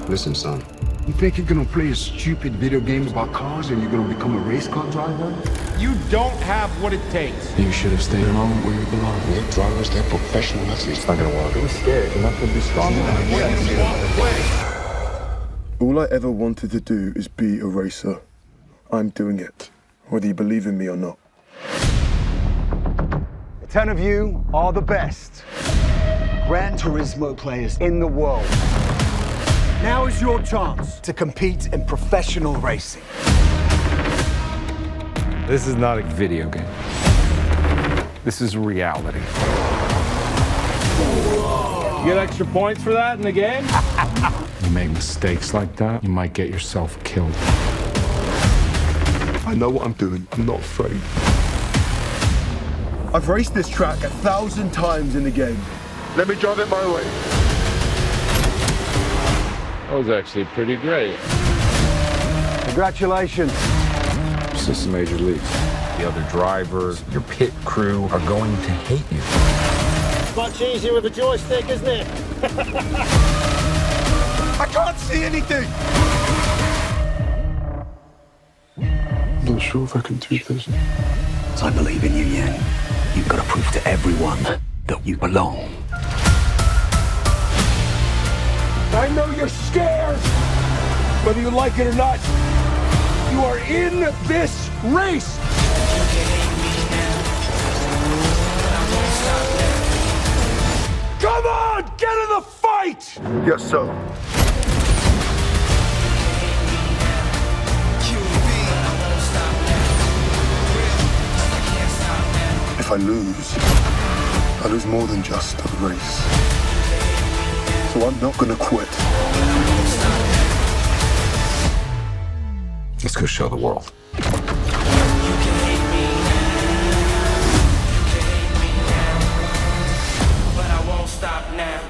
Listen, son. You think you're gonna play a stupid video game about cars and you're gonna become a race car driver? You don't have what it takes. You should have stayed alone where you belong. Your drivers, they're professional athletes. It's not gonna work. You're scared. You're not gonna be strong All I ever wanted to do is be a racer. I'm doing it, whether you believe in me or not. The 10 of you are the best Gran Turismo players in the world. Now is your chance to compete in professional racing. This is not a video game. This is reality. You get extra points for that in the game? You make mistakes like that, you might get yourself killed. I know what I'm doing. I'm not afraid. I've raced this track 1,000 times in the game. Let me drive it my way. That was actually pretty great. Congratulations. This is major leagues. The other drivers, your pit crew are going to hate you. Much easier with a joystick, isn't it? I can't see anything! I'm not sure if I can do this. I believe in you, Yan. You've got to prove to everyone that you belong. I know you're scared. Whether you like it or not, you are in this race. Come on, get in the fight! Yes, sir. If I lose more than just a race. So I'm not gonna quit. Let's go show the world. But I won't stop now.